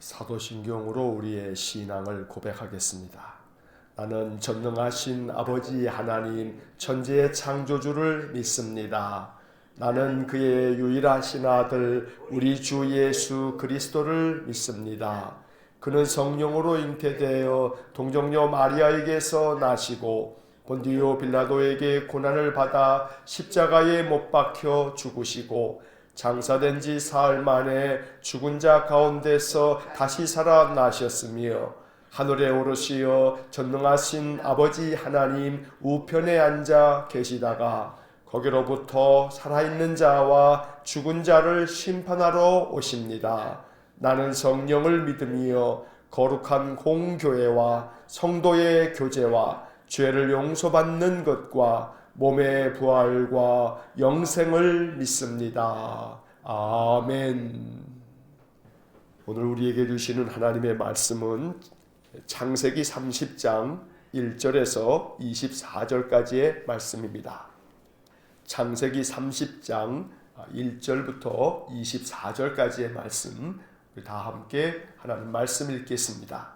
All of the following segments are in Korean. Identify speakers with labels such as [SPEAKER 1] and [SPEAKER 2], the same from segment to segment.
[SPEAKER 1] 사도신경으로 우리의 신앙을 고백하겠습니다. 나는 전능하신 아버지 하나님 천지의 창조주를 믿습니다. 나는 그의 유일하신 아들 우리 주 예수 그리스도를 믿습니다. 그는 성령으로 잉태되어 동정녀 마리아에게서 나시고 본디오 빌라도에게 고난을 받아 십자가에 못 박혀 죽으시고 장사된 지 사흘 만에 죽은 자 가운데서 다시 살아나셨으며 하늘에 오르시어 전능하신 아버지 하나님 우편에 앉아 계시다가 거기로부터 살아있는 자와 죽은 자를 심판하러 오십니다. 나는 성령을 믿으며 거룩한 공교회와 성도의 교제와 죄를 용서받는 것과 몸의 부활과 영생을 믿습니다. 아멘. 오늘 우리에게 주시는 하나님의 말씀은 창세기 30장 1절에서 24절까지의 말씀입니다. 창세기 30장 1절부터 24절까지의 말씀, 우리 다 함께 하나님 말씀 읽겠습니다.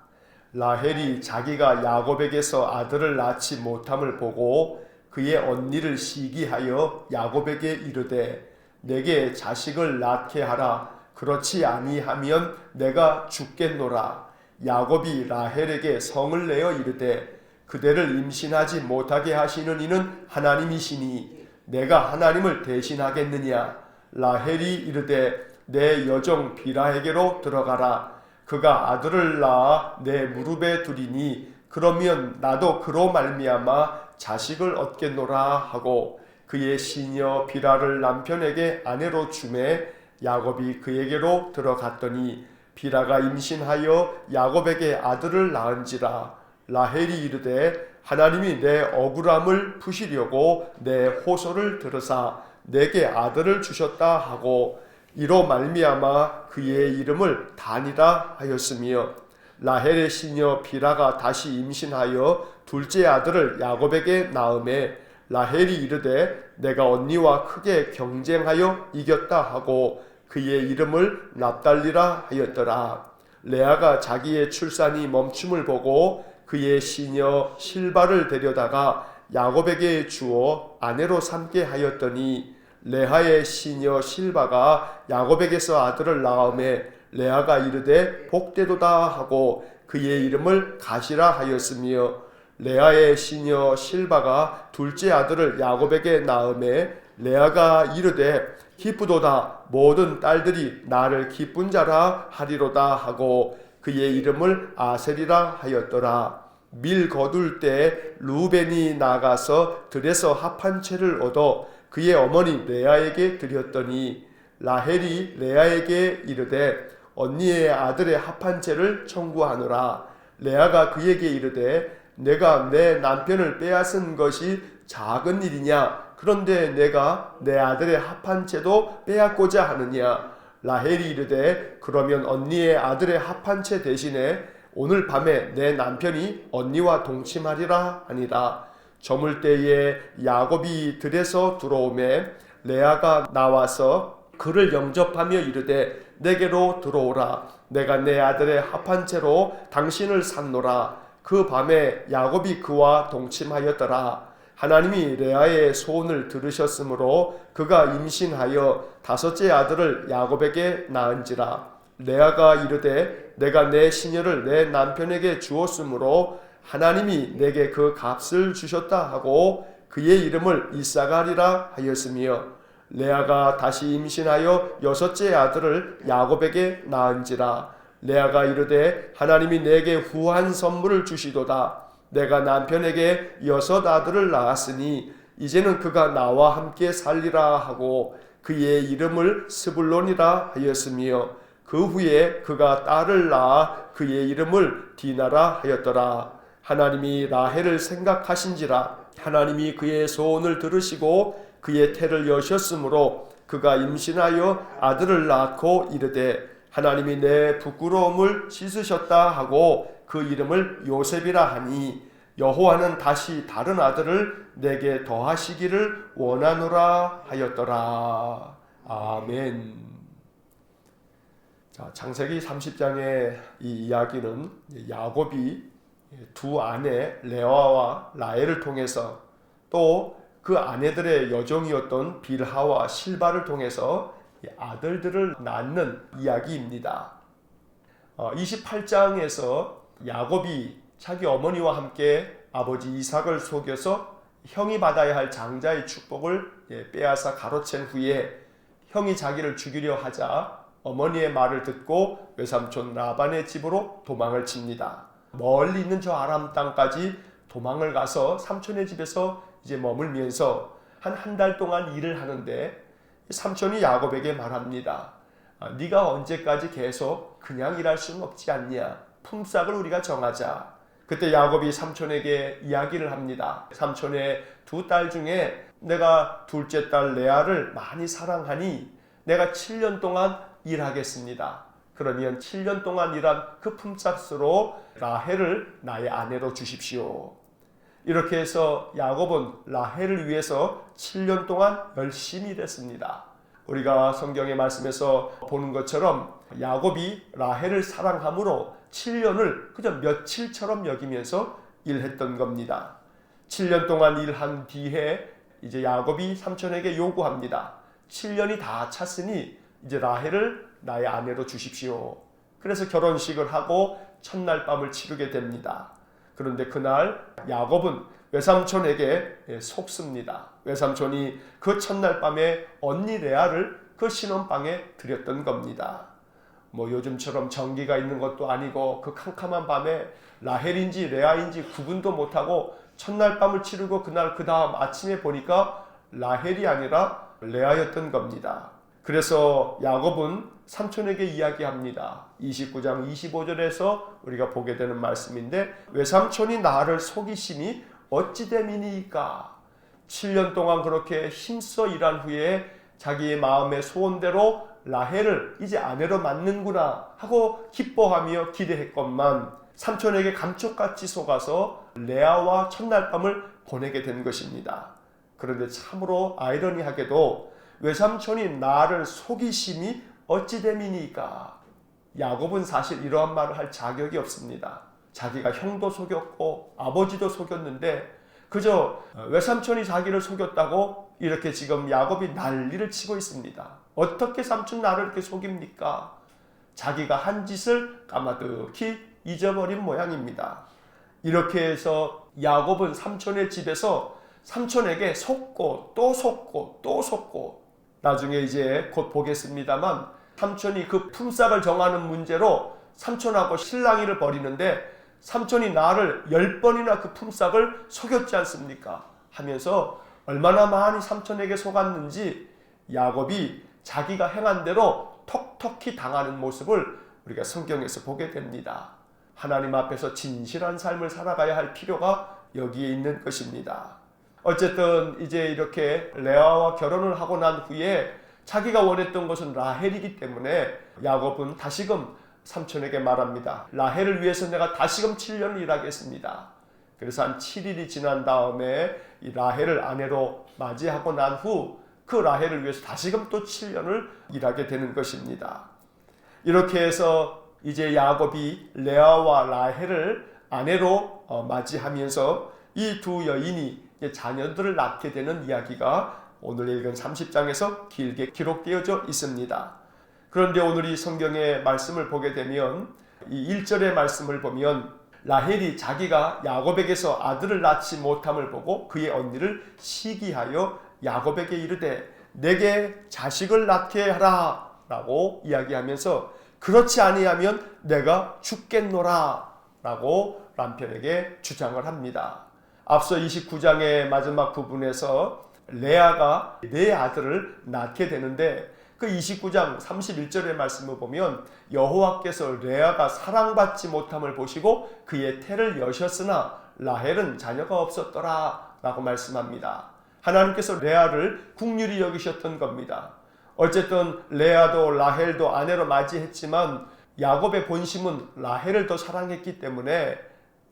[SPEAKER 1] 라헬이 자기가 야곱에게서 아들을 낳지 못함을 보고 그의 언니를 시기하여 야곱에게 이르되 내게 자식을 낳게 하라. 그렇지 아니하면 내가 죽겠노라. 야곱이 라헬에게 성을 내어 이르되 그대를 임신하지 못하게 하시는 이는 하나님이시니 내가 하나님을 대신하겠느냐. 라헬이 이르되 내 여종 비라에게로 들어가라. 그가 아들을 낳아 내 무릎에 두리니 그러면 나도 그로 말미암아 자식을 얻겠노라 하고 그의 시녀 비라를 남편에게 아내로 주매 야곱이 그에게로 들어갔더니 비라가 임신하여 야곱에게 아들을 낳은지라. 라헬이 이르되 하나님이 내 억울함을 푸시려고 내 호소를 들으사 내게 아들을 주셨다 하고 이로 말미암아 그의 이름을 단이라 하였으며 라헬의 시녀 비라가 다시 임신하여 둘째 아들을 야곱에게 낳음에 라헬이 이르되 내가 언니와 크게 경쟁하여 이겼다 하고 그의 이름을 납달리라 하였더라. 레아가 자기의 출산이 멈춤을 보고 그의 시녀 실바를 데려다가 야곱에게 주어 아내로 삼게 하였더니 레아의 시녀 실바가 야곱에게서 아들을 낳음에 레아가 이르되 복되도다 하고 그의 이름을 가시라 하였으며 레아의 시녀 실바가 둘째 아들을 야곱에게 낳음에 레아가 이르되 기쁘도다 모든 딸들이 나를 기쁜 자라 하리로다 하고 그의 이름을 아셀이라 하였더라. 밀 거둘 때 루벤이 나가서 들에서 합한 채를 얻어 그의 어머니 레아에게 드렸더니 라헬이 레아에게 이르되 언니의 아들의 합한 채를 청구하노라. 레아가 그에게 이르되 내가 내 남편을 빼앗은 것이 작은 일이냐. 그런데 내가 내 아들의 합한 채도 빼앗고자 하느냐. 라헬이 이르되 그러면 언니의 아들의 합한 채 대신에 오늘 밤에 내 남편이 언니와 동침하리라 하니라. 저물 때에 야곱이 들에서 들어오매 레아가 나와서 그를 영접하며 이르되 내게로 들어오라. 내가 내 아들의 합한 채로 당신을 샀노라. 그 밤에 야곱이 그와 동침하였더라. 하나님이 레아의 소원을 들으셨으므로 그가 임신하여 다섯째 아들을 야곱에게 낳은지라. 레아가 이르되 내가 내 시녀를 내 남편에게 주었으므로 하나님이 내게 그 값을 주셨다 하고 그의 이름을 이사가리라 하였으며 레아가 다시 임신하여 여섯째 아들을 야곱에게 낳은지라. 레아가 이르되 하나님이 내게 후한 선물을 주시도다. 내가 남편에게 여섯 아들을 낳았으니 이제는 그가 나와 함께 살리라 하고 그의 이름을 스불론이라 하였으며 그 후에 그가 딸을 낳아 그의 이름을 디나라 하였더라. 하나님이 라헬을 생각하신지라. 하나님이 그의 소원을 들으시고 그의 태를 여셨으므로 그가 임신하여 아들을 낳고 이르되 하나님이 내 부끄러움을 씻으셨다 하고 그 이름을 요셉이라 하니 여호와는 다시 다른 아들을 내게 더하시기를 원하노라 하였더라. 아멘. 자, 창세기 30장의 이 이야기는 야곱이 두 아내 레아와 라헬을 통해서 또 그 아내들의 여종이었던 빌하와 실바를 통해서 아들들을 낳는 이야기입니다. 28장에서 야곱이 자기 어머니와 함께 아버지 이삭을 속여서 형이 받아야 할 장자의 축복을 빼앗아 가로챈 후에 형이 자기를 죽이려 하자 어머니의 말을 듣고 외삼촌 라반의 집으로 도망을 칩니다. 멀리 있는 저 아람 땅까지 도망을 가서 삼촌의 집에서 이제 머물면서 한 달 동안 일을 하는데 삼촌이 야곱에게 말합니다. 네가 언제까지 계속 그냥 일할 수는 없지 않냐? 품삯을 우리가 정하자. 그때 야곱이 삼촌에게 이야기를 합니다. 삼촌의 두 딸 중에 내가 둘째 딸 레아를 많이 사랑하니 내가 7년 동안 일하겠습니다. 그러면 7년 동안 일한 그 품삯으로 라헬을 나의 아내로 주십시오. 이렇게 해서 야곱은 라헬을 위해서 7년 동안 열심히 일했습니다. 우리가 성경의 말씀에서 보는 것처럼 야곱이 라헬을 사랑함으로 7년을 그저 며칠처럼 여기면서 일했던 겁니다. 7년 동안 일한 뒤에 이제 야곱이 삼촌에게 요구합니다. 7년이 다 찼으니 이제 라헬을 나의 아내로 주십시오. 그래서 결혼식을 하고 첫날 밤을 치르게 됩니다. 그런데 그날 야곱은 외삼촌에게 속습니다. 외삼촌이 그 첫날 밤에 언니 레아를 그 신혼방에 들였던 겁니다. 뭐 요즘처럼 전기가 있는 것도 아니고 그 캄캄한 밤에 라헬인지 레아인지 구분도 못하고 첫날 밤을 치르고 그날 그 다음 아침에 보니까 라헬이 아니라 레아였던 겁니다. 그래서 야곱은 삼촌에게 이야기합니다. 29장 25절에서 우리가 보게 되는 말씀인데 외삼촌이 나를 속이심이 어찌 됨이니까. 7년 동안 그렇게 힘써 일한 후에 자기의 마음의 소원대로 라헬을 이제 아내로 맞는구나 하고 기뻐하며 기대했건만 삼촌에게 감쪽같이 속아서 레아와 첫날 밤을 보내게 된 것입니다. 그런데 참으로 아이러니하게도 외삼촌이 나를 속이심이 어찌 됨이니까. 야곱은 사실 이러한 말을 할 자격이 없습니다. 자기가 형도 속였고 아버지도 속였는데 그저 외삼촌이 자기를 속였다고 이렇게 지금 야곱이 난리를 치고 있습니다. 어떻게 삼촌 나를 이렇게 속입니까? 자기가 한 짓을 까마득히 잊어버린 모양입니다. 이렇게 해서 야곱은 삼촌의 집에서 삼촌에게 속고 또 속고 또 속고 나중에 이제 곧 보겠습니다만 삼촌이 그 품삯을 정하는 문제로 삼촌하고 실랑이를 벌이는데 삼촌이 나를 10번이나 그 품삯을 속였지 않습니까? 하면서 얼마나 많이 삼촌에게 속았는지 야곱이 자기가 행한 대로 톡톡히 당하는 모습을 우리가 성경에서 보게 됩니다. 하나님 앞에서 진실한 삶을 살아가야 할 필요가 여기에 있는 것입니다. 어쨌든 이제 이렇게 레아와 결혼을 하고 난 후에 자기가 원했던 것은 라헬이기 때문에 야곱은 다시금 삼촌에게 말합니다. 라헬을 위해서 내가 다시금 7년을 일하겠습니다. 그래서 한 7일이 지난 다음에 이 라헬을 아내로 맞이하고 난 후 그 라헬을 위해서 다시금 또 7년을 일하게 되는 것입니다. 이렇게 해서 이제 야곱이 레아와 라헬을 아내로 맞이하면서 이 두 여인이 자녀들을 낳게 되는 이야기가 오늘 읽은 30장에서 길게 기록되어져 있습니다. 그런데 오늘 이 성경의 말씀을 보게 되면 이 1절의 말씀을 보면 라헬이 자기가 야곱에게서 아들을 낳지 못함을 보고 그의 언니를 시기하여 야곱에게 이르되 내게 자식을 낳게 하라 라고 이야기하면서 그렇지 아니하면 내가 죽겠노라 라고 남편에게 주장을 합니다. 앞서 29장의 마지막 부분에서 레아가 네 아들을 낳게 되는데 그 29장 31절의 말씀을 보면 여호와께서 레아가 사랑받지 못함을 보시고 그의 태를 여셨으나 라헬은 자녀가 없었더라 라고 말씀합니다. 하나님께서 레아를 긍휼히 여기셨던 겁니다. 어쨌든 레아도 라헬도 아내로 맞이했지만 야곱의 본심은 라헬을 더 사랑했기 때문에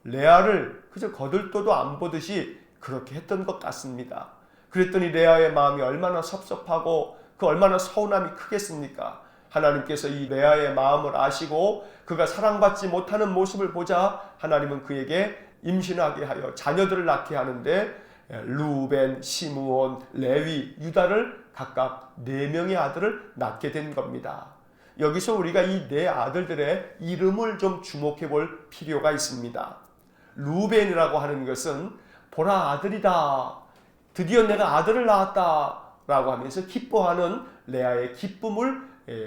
[SPEAKER 1] 레아를 그저 거들떠도 안 보듯이 그렇게 했던 것 같습니다. 그랬더니 레아의 마음이 얼마나 섭섭하고 그 얼마나 서운함이 크겠습니까? 하나님께서 이 레아의 마음을 아시고 그가 사랑받지 못하는 모습을 보자 하나님은 그에게 임신하게 하여 자녀들을 낳게 하는데 루벤, 시므온, 레위, 유다를 각각 4명의 아들을 낳게 된 겁니다. 여기서 우리가 이 4 아들들의 이름을 좀 주목해 볼 필요가 있습니다. 루벤이라고 하는 것은 보라 아들이다. 드디어 내가 아들을 낳았다. 라고 하면서 기뻐하는 레아의 기쁨을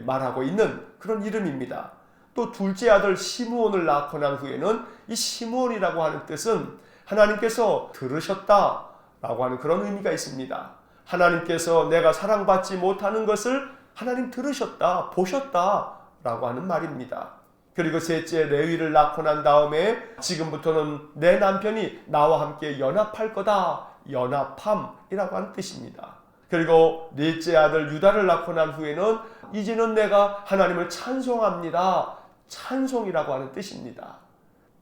[SPEAKER 1] 말하고 있는 그런 이름입니다. 또 둘째 아들 시므온을 낳고 난 후에는 이 시므온이라고 하는 뜻은 하나님께서 들으셨다 라고 하는 그런 의미가 있습니다. 하나님께서 내가 사랑받지 못하는 것을 하나님 들으셨다, 보셨다 라고 하는 말입니다. 그리고 셋째 레위를 낳고 난 다음에 지금부터는 내 남편이 나와 함께 연합할 거다. 연합함이라고 하는 뜻입니다. 그리고 넷째 아들 유다를 낳고 난 후에는 이제는 내가 하나님을 찬송합니다. 찬송이라고 하는 뜻입니다.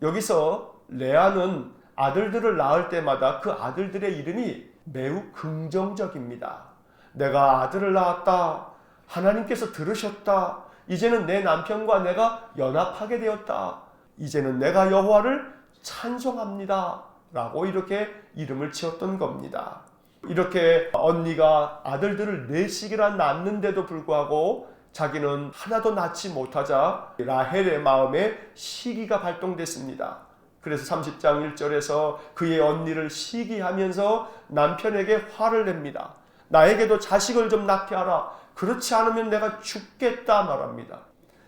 [SPEAKER 1] 여기서 레아는 아들들을 낳을 때마다 그 아들들의 이름이 매우 긍정적입니다. 내가 아들을 낳았다. 하나님께서 들으셨다. 이제는 내 남편과 내가 연합하게 되었다. 이제는 내가 여호와를 찬송합니다. 라고 이렇게 이름을 지었던 겁니다. 이렇게 언니가 아들들을 4씩이나 낳는데도 불구하고 자기는 하나도 낳지 못하자 라헬의 마음에 시기가 발동됐습니다. 그래서 30장 1절에서 그의 언니를 시기하면서 남편에게 화를 냅니다. 나에게도 자식을 좀 낳게 하라. 그렇지 않으면 내가 죽겠다 말합니다.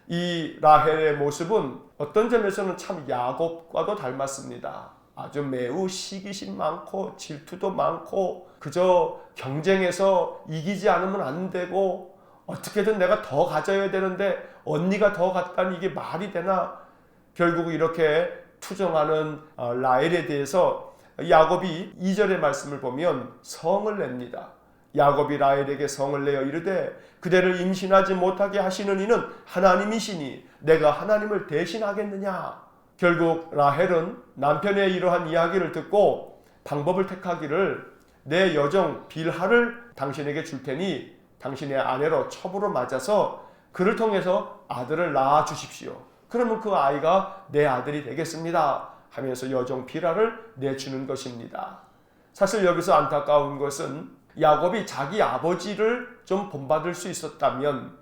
[SPEAKER 1] 이 라헬의 모습은 어떤 점에서는 참 야곱과도 닮았습니다. 아주 매우 시기심 많고 질투도 많고 그저 경쟁에서 이기지 않으면 안 되고 어떻게든 내가 더 가져야 되는데 언니가 더 갖다니 이게 말이 되나. 결국 이렇게 투정하는 라헬에 대해서 야곱이 2절의 말씀을 보면 성을 냅니다. 야곱이 라헬에게 성을 내어 이르되 그대를 임신하지 못하게 하시는 이는 하나님이시니 내가 하나님을 대신하겠느냐. 결국 라헬은 남편의 이러한 이야기를 듣고 방법을 택하기를 내 여종 빌하를 당신에게 줄 테니 당신의 아내로 첩으로 맞아서 그를 통해서 아들을 낳아 주십시오. 그러면 그 아이가 내 아들이 되겠습니다 하면서 여종 빌하를 내주는 것입니다. 사실 여기서 안타까운 것은 야곱이 자기 아버지를 좀 본받을 수 있었다면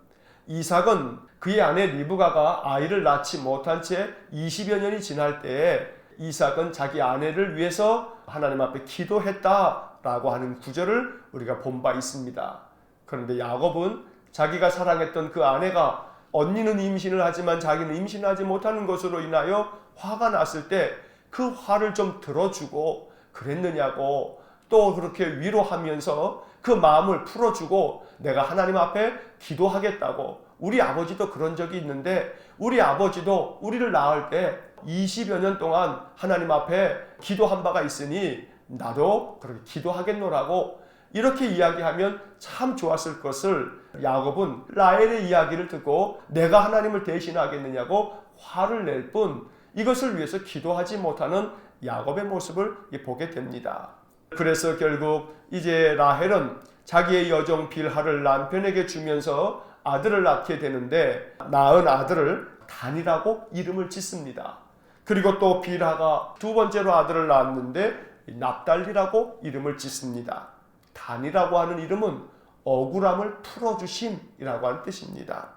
[SPEAKER 1] 이삭은 그의 아내 리브가가 아이를 낳지 못한 채 20여 년이 지날 때에 이삭은 자기 아내를 위해서 하나님 앞에 기도했다라고 하는 구절을 우리가 본 바 있습니다. 그런데 야곱은 자기가 사랑했던 그 아내가 언니는 임신을 하지만 자기는 임신하지 못하는 것으로 인하여 화가 났을 때 그 화를 좀 들어주고 그랬느냐고 또 그렇게 위로하면서 그 마음을 풀어주고 내가 하나님 앞에 기도하겠다고. 우리 아버지도 그런 적이 있는데 우리 아버지도 우리를 낳을 때 20여 년 동안 하나님 앞에 기도한 바가 있으니 나도 그렇게 기도하겠노라고 이렇게 이야기하면 참 좋았을 것을 야곱은 라헬의 이야기를 듣고 내가 하나님을 대신하겠느냐고 화를 낼 뿐 이것을 위해서 기도하지 못하는 야곱의 모습을 보게 됩니다. 그래서 결국 이제 라헬은 자기의 여종 빌하를 남편에게 주면서 아들을 낳게 되는데 낳은 아들을 단이라고 이름을 짓습니다. 그리고 또 빌하가 두 번째로 아들을 낳았는데 납달리라고 이름을 짓습니다. 단이라고 하는 이름은 억울함을 풀어주심이라고 하는 뜻입니다.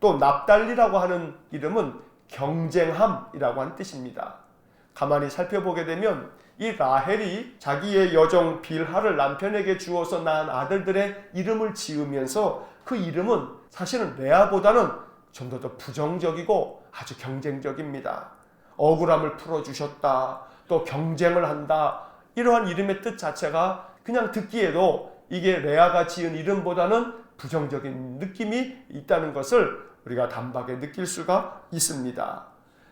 [SPEAKER 1] 또 납달리라고 하는 이름은 경쟁함이라고 하는 뜻입니다. 가만히 살펴보게 되면 이 라헬이 자기의 여종 빌하를 남편에게 주어서 낳은 아들들의 이름을 지으면서 그 이름은 사실은 레아보다는 좀 더 부정적이고 아주 경쟁적입니다. 억울함을 풀어주셨다. 또 경쟁을 한다. 이러한 이름의 뜻 자체가 그냥 듣기에도 이게 레아가 지은 이름보다는 부정적인 느낌이 있다는 것을 우리가 단박에 느낄 수가 있습니다.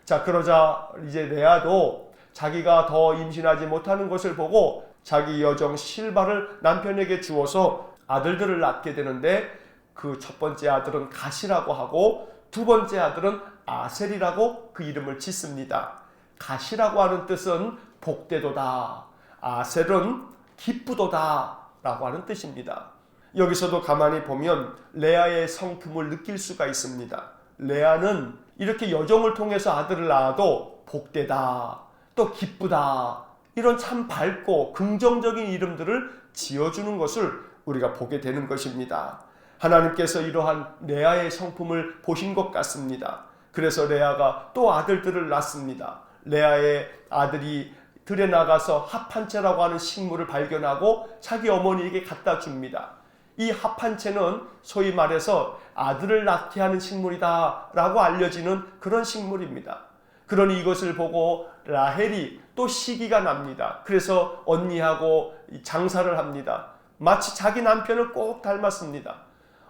[SPEAKER 1] 자, 그러자 이제 레아도 자기가 더 임신하지 못하는 것을 보고 자기 여종 실바를 남편에게 주어서 아들들을 낳게 되는데 그 첫 번째 아들은 갓이라고 하고 두 번째 아들은 아셀이라고 그 이름을 짓습니다. 갓이라고 하는 뜻은 복되도다. 아셀은 기쁘도다 라고 하는 뜻입니다. 여기서도 가만히 보면 레아의 성품을 느낄 수가 있습니다. 레아는 이렇게 여종을 통해서 아들을 낳아도 복되다, 또 기쁘다, 이런 참 밝고 긍정적인 이름들을 지어주는 것을 우리가 보게 되는 것입니다. 하나님께서 이러한 레아의 성품을 보신 것 같습니다. 그래서 레아가 또 아들들을 낳습니다. 레아의 아들이 들에 나가서 합한채라고 하는 식물을 발견하고 자기 어머니에게 갖다 줍니다. 이 합한채는 소위 말해서 아들을 낳게 하는 식물이다 라고 알려지는 그런 식물입니다. 그러니 이것을 보고 라헬이 또 시기가 납니다. 그래서 언니하고 장사를 합니다. 마치 자기 남편을 꼭 닮았습니다.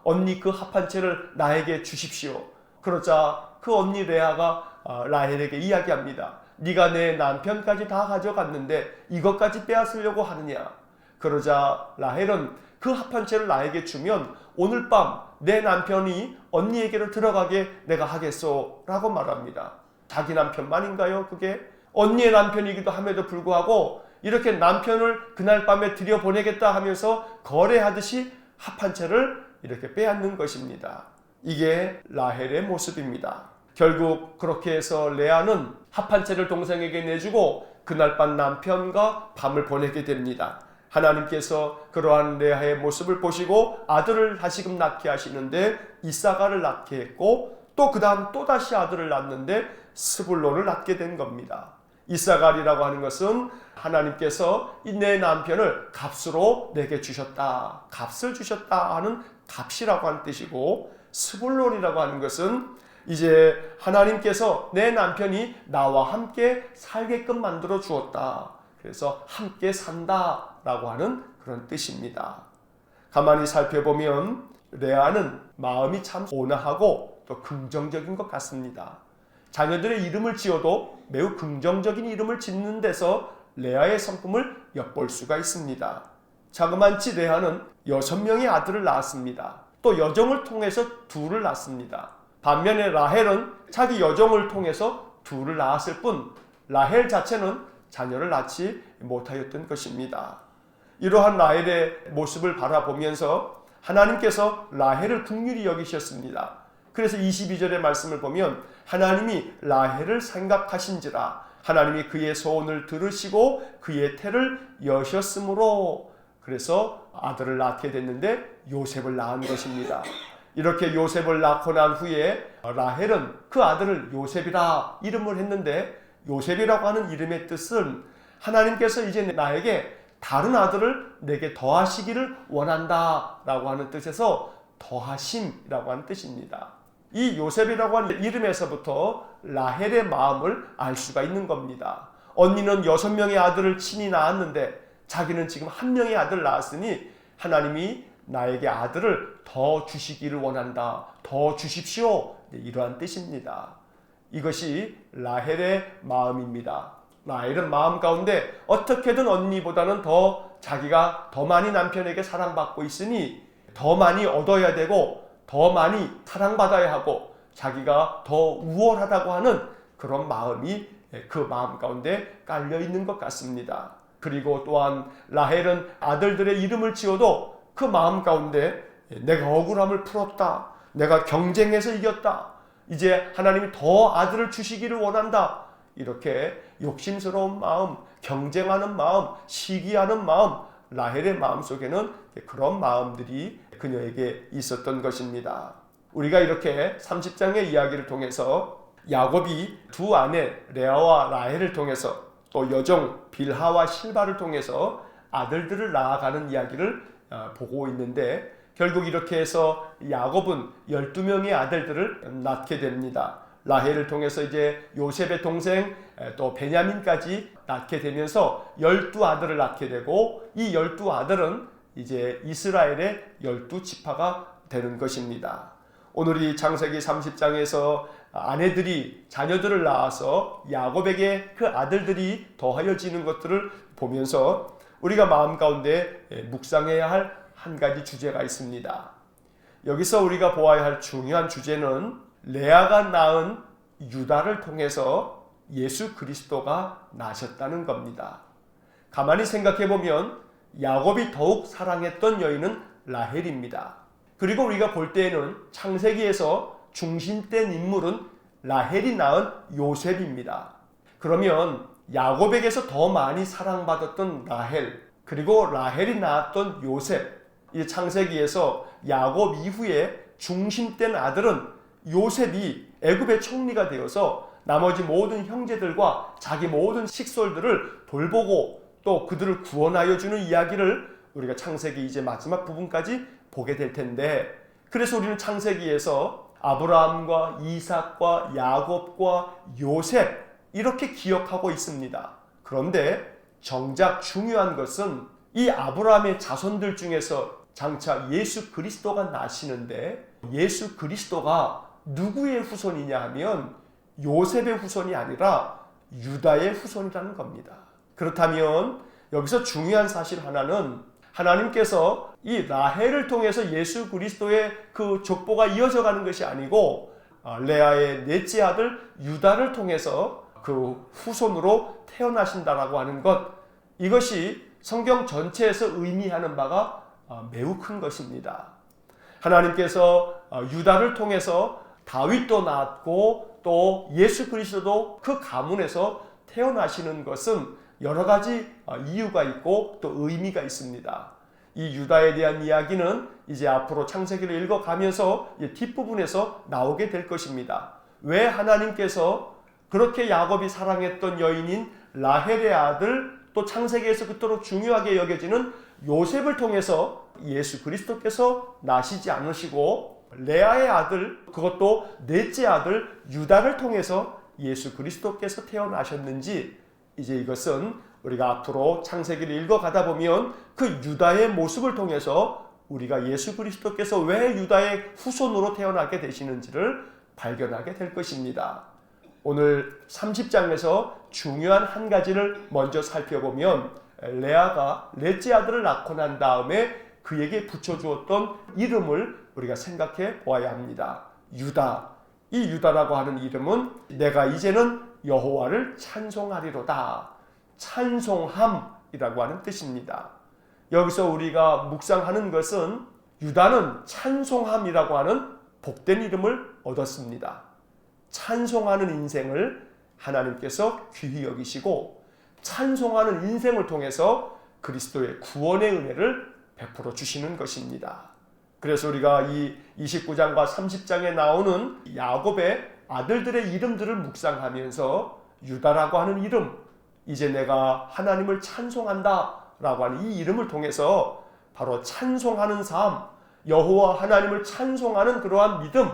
[SPEAKER 1] 언니 그 합한채를 나에게 주십시오. 그러자 그 언니 레아가 라헬에게 이야기합니다. 네가 내 남편까지 다 가져갔는데 이것까지 빼앗으려고 하느냐. 그러자 라헬은 그 합한채를 나에게 주면 오늘 밤 내 남편이 언니에게로 들어가게 내가 하겠소 라고 말합니다. 자기 남편만인가요? 그게 언니의 남편이기도 함에도 불구하고 이렇게 남편을 그날 밤에 들여보내겠다 하면서 거래하듯이 합한채를 이렇게 빼앗는 것입니다. 이게 라헬의 모습입니다. 결국 그렇게 해서 레아는 합한채를 동생에게 내주고 그날 밤 남편과 밤을 보내게 됩니다. 하나님께서 그러한 레아의 모습을 보시고 아들을 다시금 낳게 하시는데 이사가를 낳게 했고 또 그 다음 또다시 아들을 낳는데 스불론을 낳게 된 겁니다. 이사갈이라고 하는 것은 하나님께서 내 남편을 값으로 내게 주셨다, 값을 주셨다 하는 값이라고 하는 뜻이고, 스불론이라고 하는 것은 이제 하나님께서 내 남편이 나와 함께 살게끔 만들어 주었다, 그래서 함께 산다 라고 하는 그런 뜻입니다. 가만히 살펴보면 레아는 마음이 참 온화하고 또 긍정적인 것 같습니다. 자녀들의 이름을 지어도 매우 긍정적인 이름을 짓는 데서 레아의 성품을 엿볼 수가 있습니다. 자그만치 레아는 6명의 아들을 낳았습니다. 또 여종을 통해서 둘을 낳습니다. 반면에 라헬은 자기 여종을 통해서 둘을 낳았을 뿐 라헬 자체는 자녀를 낳지 못하였던 것입니다. 이러한 라헬의 모습을 바라보면서 하나님께서 라헬을 긍휼히 여기셨습니다. 그래서 22절의 말씀을 보면 하나님이 라헬을 생각하신지라 하나님이 그의 소원을 들으시고 그의 태를 여셨으므로, 그래서 아들을 낳게 됐는데 요셉을 낳은 것입니다. 이렇게 요셉을 낳고 난 후에 라헬은 그 아들을 요셉이라 이름을 했는데, 요셉이라고 하는 이름의 뜻은 하나님께서 이제 나에게 다른 아들을 내게 더하시기를 원한다 라고 하는 뜻에서 더하심이라고 하는 뜻입니다. 이 요셉이라고 하는 이름에서부터 라헬의 마음을 알 수가 있는 겁니다. 언니는 6명의 아들을 친히 낳았는데 자기는 지금 1명의 아들을 낳았으니 하나님이 나에게 아들을 더 주시기를 원한다, 더 주십시오, 이러한 뜻입니다. 이것이 라헬의 마음입니다. 라헬은 마음 가운데 어떻게든 언니보다는 더 자기가 더 많이 남편에게 사랑받고 있으니 더 많이 얻어야 되고 더 많이 사랑받아야 하고 자기가 더 우월하다고 하는 그런 마음이 그 마음 가운데 깔려 있는 것 같습니다. 그리고 또한 라헬은 아들들의 이름을 지어도 그 마음 가운데 내가 억울함을 풀었다, 내가 경쟁해서 이겼다, 이제 하나님이 더 아들을 주시기를 원한다, 이렇게 욕심스러운 마음, 경쟁하는 마음, 시기하는 마음, 라헬의 마음속에는 그런 마음들이 그녀에게 있었던 것입니다. 우리가 이렇게 30장의 이야기를 통해서 야곱이 두 아내 레아와 라헬을 통해서 또 여종 빌하와 실바를 통해서 아들들을 낳아가는 이야기를 보고 있는데, 결국 이렇게 해서 야곱은 12명의 아들들을 낳게 됩니다. 라헬을 통해서 이제 요셉의 동생 또 베냐민까지 낳게 되면서 12아들을 낳게 되고, 이 12아들은 이제 이스라엘의 12지파가 되는 것입니다. 오늘 이 창세기 30장에서 아내들이 자녀들을 낳아서 야곱에게 그 아들들이 더하여지는 것들을 보면서 우리가 마음 가운데 묵상해야 할 한 가지 주제가 있습니다. 여기서 우리가 보아야 할 중요한 주제는 레아가 낳은 유다를 통해서 예수 그리스도가 나셨다는 겁니다. 가만히 생각해 보면 야곱이 더욱 사랑했던 여인은 라헬입니다. 그리고 우리가 볼 때에는 창세기에서 중심된 인물은 라헬이 낳은 요셉입니다. 그러면 야곱에게서 더 많이 사랑받았던 라헬, 그리고 라헬이 낳았던 요셉, 이 창세기에서 야곱 이후에 중심된 아들은 요셉이 애굽의 총리가 되어서 나머지 모든 형제들과 자기 모든 식솔들을 돌보고 또 그들을 구원하여 주는 이야기를 우리가 창세기 이제 마지막 부분까지 보게 될 텐데, 그래서 우리는 창세기에서 아브라함과 이삭과 야곱과 요셉 이렇게 기억하고 있습니다. 그런데 정작 중요한 것은 이 아브라함의 자손들 중에서 장차 예수 그리스도가 나시는데, 예수 그리스도가 누구의 후손이냐 하면 요셉의 후손이 아니라 유다의 후손이라는 겁니다. 그렇다면 여기서 중요한 사실 하나는, 하나님께서 이 라헬을 통해서 예수 그리스도의 그 족보가 이어져 가는 것이 아니고 레아의 넷째 아들 유다를 통해서 그 후손으로 태어나신다라고 하는 것, 이것이 성경 전체에서 의미하는 바가 매우 큰 것입니다. 하나님께서 유다를 통해서 다윗도 낳았고 또 예수 그리스도도 그 가문에서 태어나시는 것은 여러 가지 이유가 있고 또 의미가 있습니다. 이 유다에 대한 이야기는 이제 앞으로 창세기를 읽어가면서 뒷부분에서 나오게 될 것입니다. 왜 하나님께서 그렇게 야곱이 사랑했던 여인인 라헬의 아들, 또 창세기에서 그토록 중요하게 여겨지는 요셉을 통해서 예수 그리스도께서 나시지 않으시고 레아의 아들, 그것도 넷째 아들 유다를 통해서 예수 그리스도께서 태어나셨는지, 이제 이것은 우리가 앞으로 창세기를 읽어가다 보면 그 유다의 모습을 통해서 우리가 예수 그리스도께서 왜 유다의 후손으로 태어나게 되시는지를 발견하게 될 것입니다. 오늘 30장에서 중요한 한 가지를 먼저 살펴보면, 레아가 넷째 아들을 낳고 난 다음에 그에게 붙여주었던 이름을 우리가 생각해 보아야 합니다. 유다. 이 유다라고 하는 이름은 내가 이제는 여호와를 찬송하리로다, 찬송함이라고 하는 뜻입니다. 여기서 우리가 묵상하는 것은 유다는 찬송함이라고 하는 복된 이름을 얻었습니다. 찬송하는 인생을 하나님께서 귀히 여기시고 찬송하는 인생을 통해서 그리스도의 구원의 은혜를 베풀어 주시는 것입니다. 그래서 우리가 이 29장과 30장에 나오는 야곱의 아들들의 이름들을 묵상하면서 유다라고 하는 이름, 이제 내가 하나님을 찬송한다 라고 하는 이 이름을 통해서 바로 찬송하는 삶, 여호와 하나님을 찬송하는 그러한 믿음,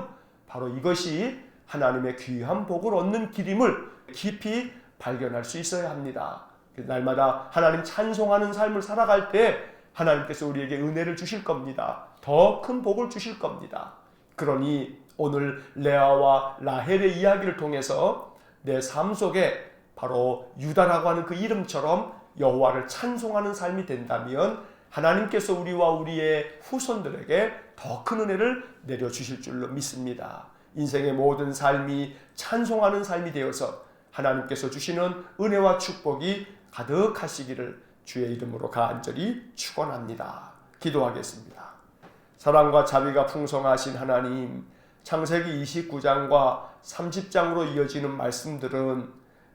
[SPEAKER 1] 바로 이것이 하나님의 귀한 복을 얻는 길임을 깊이 발견할 수 있어야 합니다. 날마다 하나님 찬송하는 삶을 살아갈 때 하나님께서 우리에게 은혜를 주실 겁니다. 더 큰 복을 주실 겁니다. 그러니 오늘 레아와 라헬의 이야기를 통해서 내 삶 속에 바로 유다라고 하는 그 이름처럼 여호와를 찬송하는 삶이 된다면 하나님께서 우리와 우리의 후손들에게 더 큰 은혜를 내려주실 줄로 믿습니다. 인생의 모든 삶이 찬송하는 삶이 되어서 하나님께서 주시는 은혜와 축복이 가득하시기를 주의 이름으로 간절히 축원합니다. 기도하겠습니다. 사랑과 자비가 풍성하신 하나님, 창세기 29장과 30장으로 이어지는 말씀들은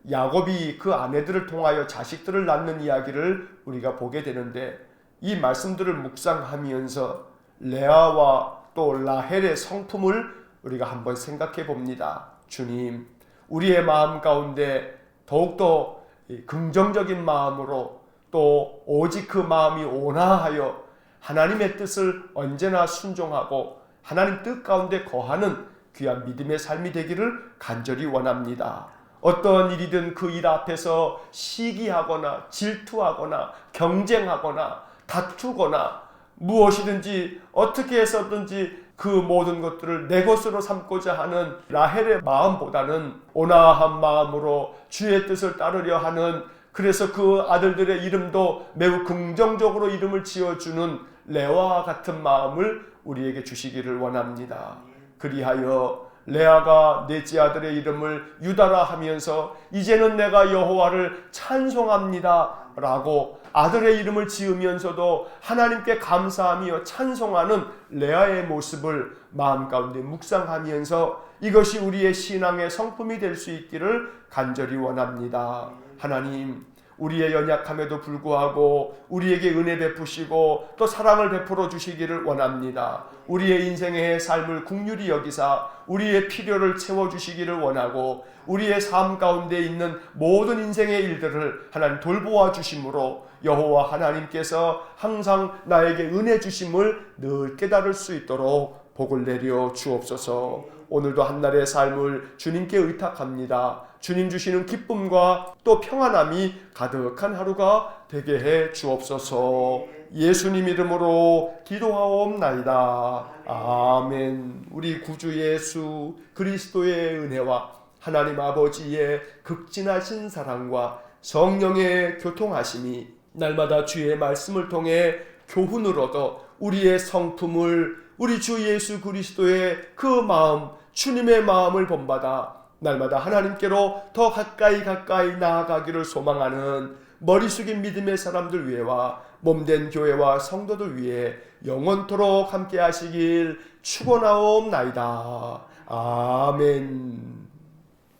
[SPEAKER 1] 야곱이 그 아내들을 통하여 자식들을 낳는 이야기를 우리가 보게 되는데, 이 말씀들을 묵상하면서 레아와 또 라헬의 성품을 우리가 한번 생각해 봅니다. 주님, 우리의 마음 가운데 더욱더 긍정적인 마음으로 또 오직 그 마음이 온화하여 하나님의 뜻을 언제나 순종하고 하나님 뜻 가운데 거하는 귀한 믿음의 삶이 되기를 간절히 원합니다. 어떤 일이든 그 일 앞에서 시기하거나 질투하거나 경쟁하거나 다투거나 무엇이든지 어떻게 해서든지 그 모든 것들을 내 것으로 삼고자 하는 라헬의 마음보다는 온화한 마음으로 주의 뜻을 따르려 하는, 그래서 그 아들들의 이름도 매우 긍정적으로 이름을 지어주는 레아와 같은 마음을 우리에게 주시기를 원합니다. 그리하여 레아가 넷째 아들의 이름을 유다라 하면서 이제는 내가 여호와를 찬송합니다 라고 아들의 이름을 지으면서도 하나님께 감사하며 찬송하는 레아의 모습을 마음 가운데 묵상하면서 이것이 우리의 신앙의 성품이 될 수 있기를 간절히 원합니다. 하나님, 우리의 연약함에도 불구하고 우리에게 은혜 베푸시고 또 사랑을 베풀어 주시기를 원합니다. 우리의 인생의 삶을 긍휼히 여기사 우리의 필요를 채워주시기를 원하고 우리의 삶 가운데 있는 모든 인생의 일들을 하나님 돌보아 주심으로 여호와 하나님께서 항상 나에게 은혜 주심을 늘 깨달을 수 있도록 복을 내려 주옵소서. 오늘도 한날의 삶을 주님께 의탁합니다. 주님 주시는 기쁨과 또 평안함이 가득한 하루가 되게 해 주옵소서. 예수님 이름으로 기도하옵나이다. 아멘. 우리 구주 예수 그리스도의 은혜와 하나님 아버지의 극진하신 사랑과 성령의 교통하심이 날마다 주의 말씀을 통해 교훈을 얻어 우리의 성품을 우리 주 예수 그리스도의 그 마음, 주님의 마음을 본받아 날마다 하나님께로 더 가까이 나아가기를 소망하는 머리 숙인 믿음의 사람들 위해와 몸된 교회와 성도들 위해 영원토록 함께 하시길 축원하옵나이다. 아멘.